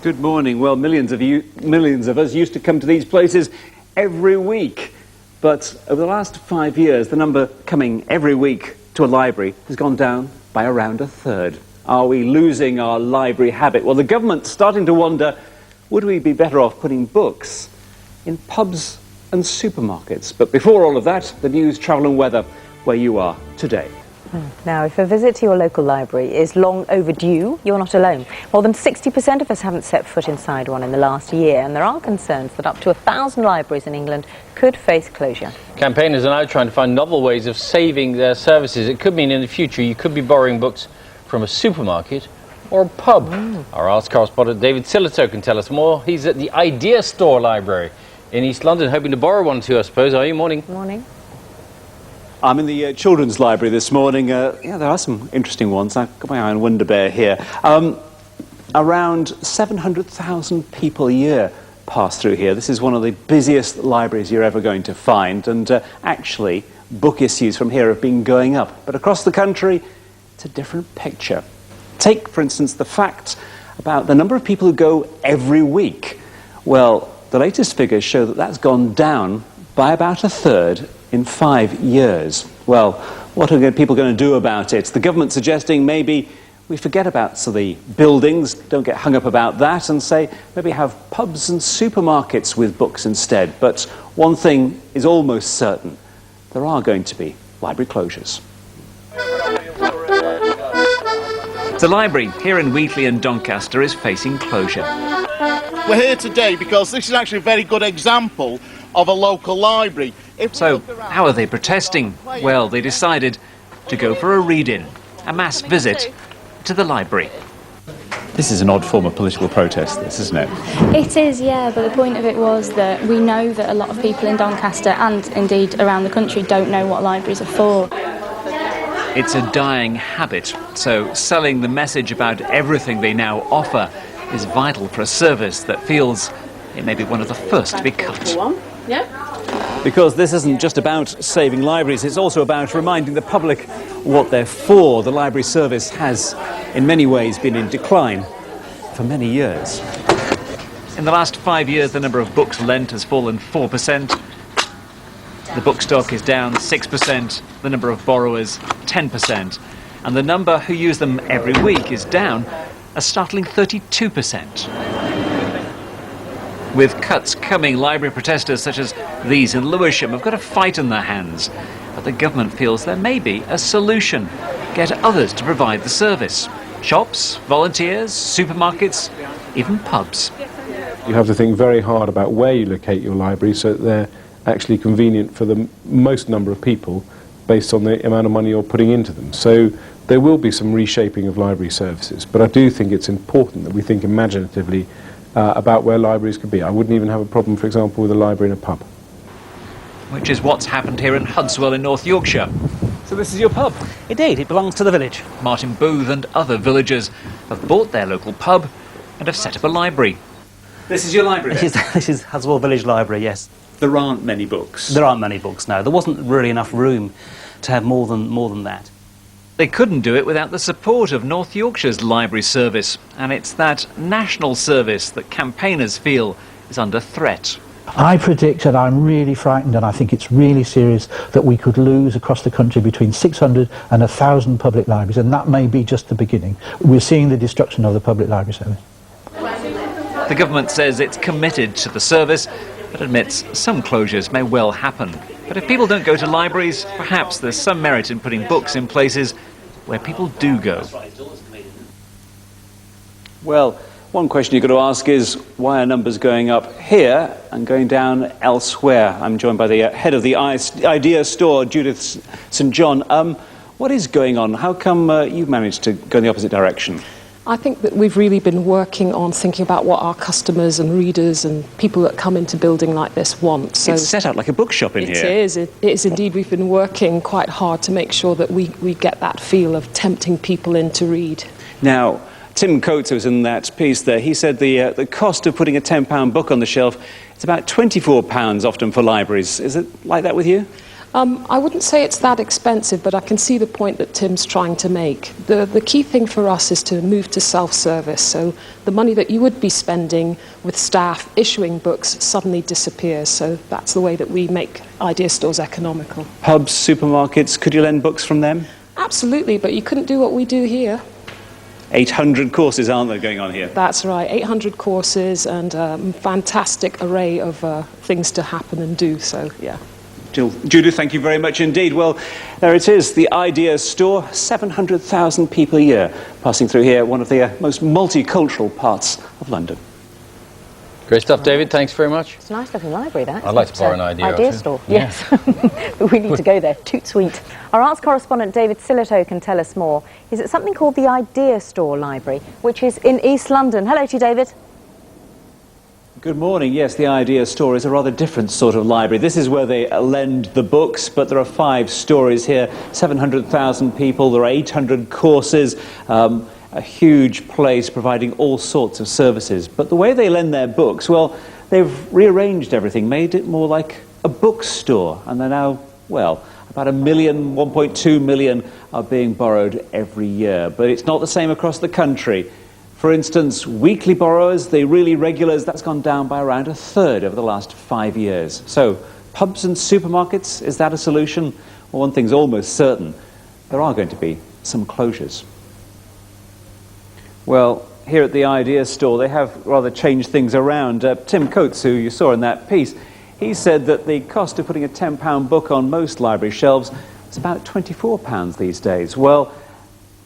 Good morning. Well, millions of us used to come to these places every week. But over the last 5 years, the number coming every week to a library has gone down by around a third. Are we losing our library habit? Well, the government's starting to wonder, would we be better off putting books in pubs and supermarkets? But before all of that, the news, travel and weather, where you are today. Now, if a visit to your local library is long overdue, you're not alone. More than 60% of us haven't set foot inside one in the last year, and there are concerns that up to 1,000 libraries in England could face closure. Campaigners are now trying to find novel ways of saving their services. It could mean in the future you could be borrowing books from a supermarket or a pub. Our arts correspondent David Sillitoe can tell us more. He's at the Idea Store Library in East London, hoping to borrow one or two, I suppose. Are you? Morning. Morning. I'm in the Children's Library this morning. Yeah, there are some interesting ones. I've got my eye on Wonder Bear here. Around 700,000 people a year pass through here. This is one of the busiest libraries you're ever going to find. And actually, book issues from here have been going up. But across the country, it's a different picture. Take, for instance, the fact about the number of people who go every week. Well, the latest figures show that that's gone down by about a third in 5 years. Well, what are people going to do about it? The government suggesting maybe we forget about the buildings, don't get hung up about that, and say maybe have pubs and supermarkets with books instead. But one thing is almost certain: there are going to be library closures. The library here in Wheatley and Doncaster is facing closure. We're here today because this is actually a very good example of a local library. So, how are they protesting? Well, they decided to go for a read-in, a mass visit to the library. This is an odd form of political protest, this, isn't it? It is, yeah, but the point of it was that we know that a lot of people in Doncaster and indeed around the country don't know what libraries are for. It's a dying habit, so selling the message about everything they now offer is vital for a service that feels it may be one of the first to be cut. Because this isn't just about saving libraries, it's also about reminding the public what they're for. The library service has, in many ways, been in decline for many years. In the last 5 years, the number of books lent has fallen 4%. The book stock is down 6%, the number of borrowers 10%, and the number who use them every week is down a startling 32%. With cuts coming, library protesters such as these in Lewisham have got a fight on their hands. But the government feels there may be a solution. Get others to provide the service. Shops, volunteers, supermarkets, even pubs. You have to think very hard about where you locate your library so that they're actually convenient for the most number of people based on the amount of money you're putting into them. So there will be some reshaping of library services, but I do think it's important that we think imaginatively about where libraries could be. I wouldn't even have a problem, for example, with a library in a pub. Which is what's happened here in Hudswell in North Yorkshire. So this is your pub? Indeed, it belongs to the village. Martin Booth and other villagers have bought their local pub and have set up a library. This is your library? This is Hudswell Village Library, yes. There aren't many books? There aren't many books, no. There wasn't really enough room to have more than that. They couldn't do it without the support of North Yorkshire's library service, and it's that national service that campaigners feel is under threat. I predict, and I'm really frightened, and I think it's really serious, that we could lose across the country between 600 and 1,000 public libraries, and that may be just the beginning. We're seeing the destruction of the public library service. The government says it's committed to the service, but admits some closures may well happen. But if people don't go to libraries, perhaps there's some merit in putting books in places where people do go. Well, one question you've got to ask is, why are numbers going up here and going down elsewhere? I'm joined by the head of the Idea Store, Judith St John. What is going on? How come you've managed to go in the opposite direction? I think that we've really been working on thinking about what our customers and readers and people that come into building like this want. So it's set up like a bookshop in here. It is indeed. We've been working quite hard to make sure that we get that feel of tempting people in to read. Now, Tim Coates was in that piece there. He said the cost of putting a £10 book on the shelf, it's about £24 often for libraries. Is it like that with you? I wouldn't say it's that expensive, but I can see the point that Tim's trying to make. The key thing for us is to move to self-service, so the money that you would be spending with staff issuing books suddenly disappears, so that's the way that we make idea stores economical. Pubs, supermarkets, could you lend books from them? Absolutely, but you couldn't do what we do here. 800 courses, aren't there, going on here? That's right, 800 courses and a fantastic array of things to happen and do, so yeah. Judith, thank you very much indeed. Well, there it is, the Idea Store, 700,000 people a year passing through here, one of the most multicultural parts of London. Great stuff, David. Thanks very much. It's a nice looking library, that. I'd like to borrow an idea. Idea store, yes. But we need to go there. Toot sweet. Our arts correspondent David Sillitoe can tell us more. He's at something called the Idea Store Library, which is in East London. Hello to you, David. Good morning. Yes, the Idea Store is a rather different sort of library. This is where they lend the books, but there are 5 stories here, 700,000 people, there are 800 courses, a huge place providing all sorts of services. But the way they lend their books, well, they've rearranged everything, made it more like a bookstore, and they're now, well, about 1.2 million are being borrowed every year. But it's not the same across the country. For instance, weekly borrowers, the really regulars, that's gone down by around 1/3 over the last 5 years. So, pubs and supermarkets, is that a solution? Well, one thing's almost certain, there are going to be some closures. Well, here at the Idea Store, they have rather changed things around. Tim Coates, who you saw in that piece, he said that the cost of putting a £10 book on most library shelves is about £24 these days. Well,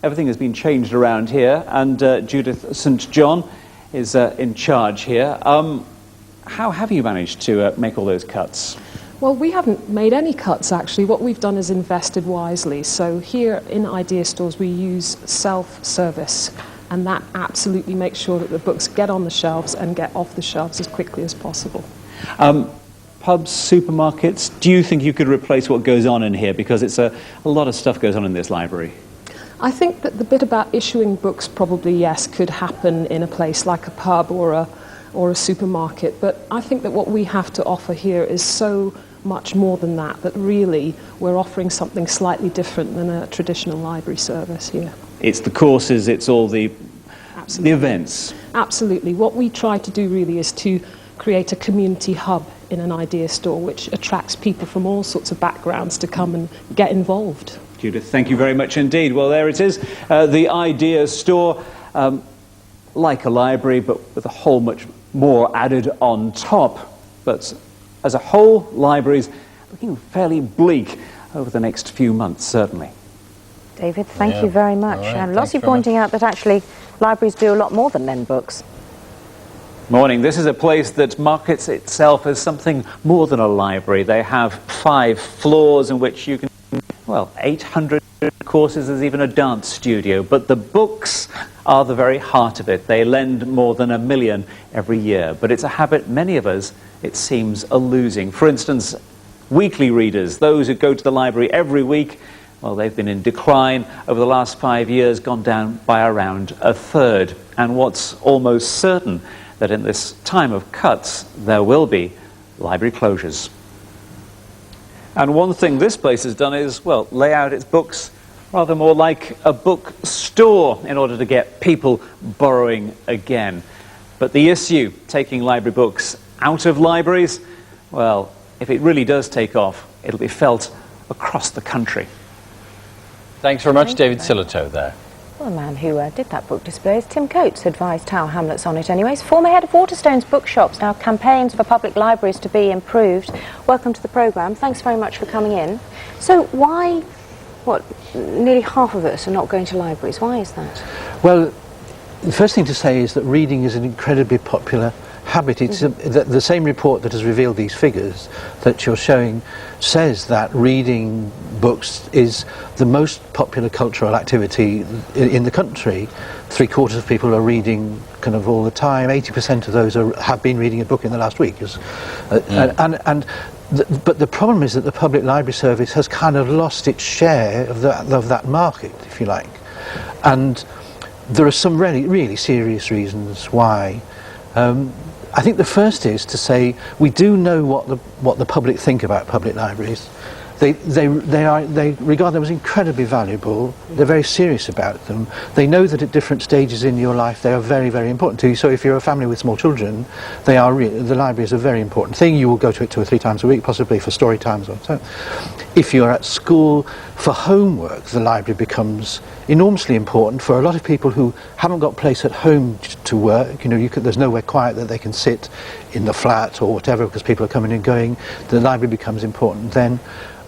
everything has been changed around here, and Judith St John is in charge here. How have you managed to make all those cuts? Well, we haven't made any cuts, actually. What we've done is invested wisely. So here in Idea Stores, we use self-service, and that absolutely makes sure that the books get on the shelves and get off the shelves as quickly as possible. Pubs, supermarkets, do you think you could replace what goes on in here? Because it's a lot of stuff goes on in this library. I think that the bit about issuing books probably, yes, could happen in a place like a pub or a supermarket. But I think that what we have to offer here is so much more than that, that really we're offering something slightly different than a traditional library service here. It's the courses, it's all the events. Absolutely. What we try to do really is to create a community hub in an Idea Store which attracts people from all sorts of backgrounds to come and get involved. Judith, thank you very much indeed. Well, there it is, the Idea Store, like a library, but with a whole much more added on top. But as a whole, libraries looking fairly bleak over the next few months, certainly. David, thank you very much. Right, And lots of you pointing out that actually libraries do a lot more than lend books. Morning. This is a place that markets itself as something more than a library. They have 5 floors in which you can, well, 800 courses, there's even a dance studio. But the books are the very heart of it. They lend more than 1 million every year. But it's a habit many of us, it seems, are losing. For instance, weekly readers, those who go to the library every week, well, they've been in decline over the last 5 years, gone down by around 1/3. And what's almost certain, that in this time of cuts, there will be library closures. And one thing this place has done is, well, lay out its books rather more like a bookstore in order to get people borrowing again. But the issue, taking library books out of libraries, well, if it really does take off, it'll be felt across the country. Thanks very much, David Sillitoe there. Well, the man who did that book display is Tim Coates, advised Tower Hamlets on it anyways. Former head of Waterstones Bookshops, now campaigns for public libraries to be improved. Welcome to the programme. Thanks very much for coming in. So why, nearly half of us are not going to libraries? Why is that? Well, the first thing to say is that reading is an incredibly popular habit. It's the same report that has revealed these figures that you're showing says that reading books is the most popular cultural activity in the country. 3/4 of people are reading kind of all the time. 80% of those have been reading a book in the last week. But the problem is that the public library service has kind of lost its share of that market, if you like. And there are some really serious reasons why. I think the first is to say we do know what the public think about public libraries. They regard them as incredibly valuable. They're very serious about them. They know that at different stages in your life they are very, very important to you. So if you're a family with small children, the library is a very important thing. You will go to it 2 or 3 times a week, possibly for story times or so. If you're at school for homework, the library becomes enormously important for a lot of people who haven't got a place at home to work. You know, there's nowhere quiet that they can sit in the flat or whatever because people are coming and going. The library becomes important then.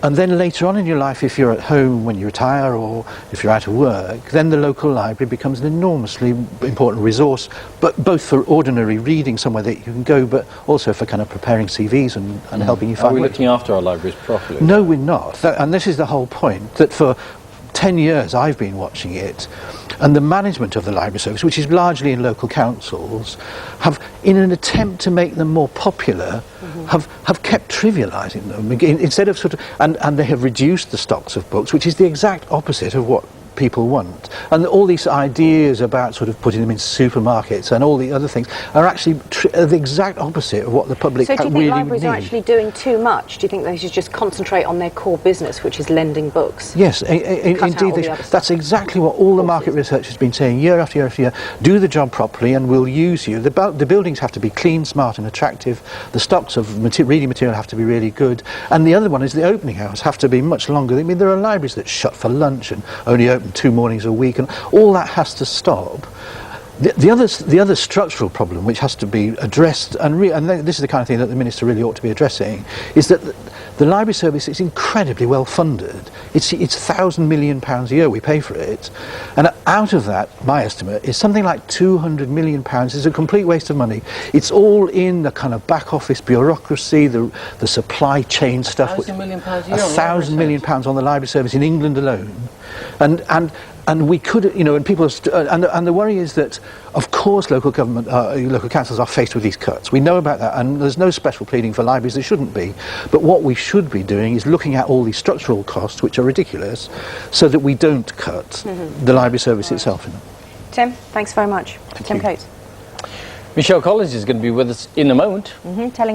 And then later on in your life, if you're at home when you retire or if you're out of work, then the local library becomes an enormously important resource, but both for ordinary reading, somewhere that you can go, but also for kind of preparing CVs and helping you find Are we work. looking after our libraries properly? No, we're not. And this is the whole point, that for 10 years I've been watching it, and the management of the library service, which is largely in local councils, have, in an attempt to make them more popular, have kept trivialising them. Instead of and they have reduced the stocks of books, which is the exact opposite of what people want. And all these ideas about sort of putting them in supermarkets and all the other things are actually the exact opposite of what the public really need. So do you think libraries are need. actually doing too much? Do you think they should just concentrate on their core business, which is lending books? Yes, indeed. That's exactly what all the market research has been saying year after year after year. Do the job properly and we'll use you. The buildings have to be clean, smart and attractive. The stocks of reading material have to be really good. And the other one is the opening hours have to be much longer. I mean, there are libraries that shut for lunch and only open 2 mornings a week, and all that has to stop. The other structural problem which has to be addressed, and this is the kind of thing that the Minister really ought to be addressing, is that the library service is incredibly well funded. It's £1,000 million a year we pay for it, and out of that, my estimate is something like £200 million. It's a complete waste of money. It's all in the kind of back office bureaucracy, the supply chain stuff. £1,000 million a year. £1,000 million on the library service in England alone, and we could, you know, and people, and the worry is that, of course, local councils are faced with these cuts. We know about that, and there's no special pleading for libraries. There shouldn't be. But what we should be doing is looking at all these structural costs, which are ridiculous, so that we don't cut the library service itself. Tim, thanks very much. Tim Coates. Michelle Collins is going to be with us in a moment. Telling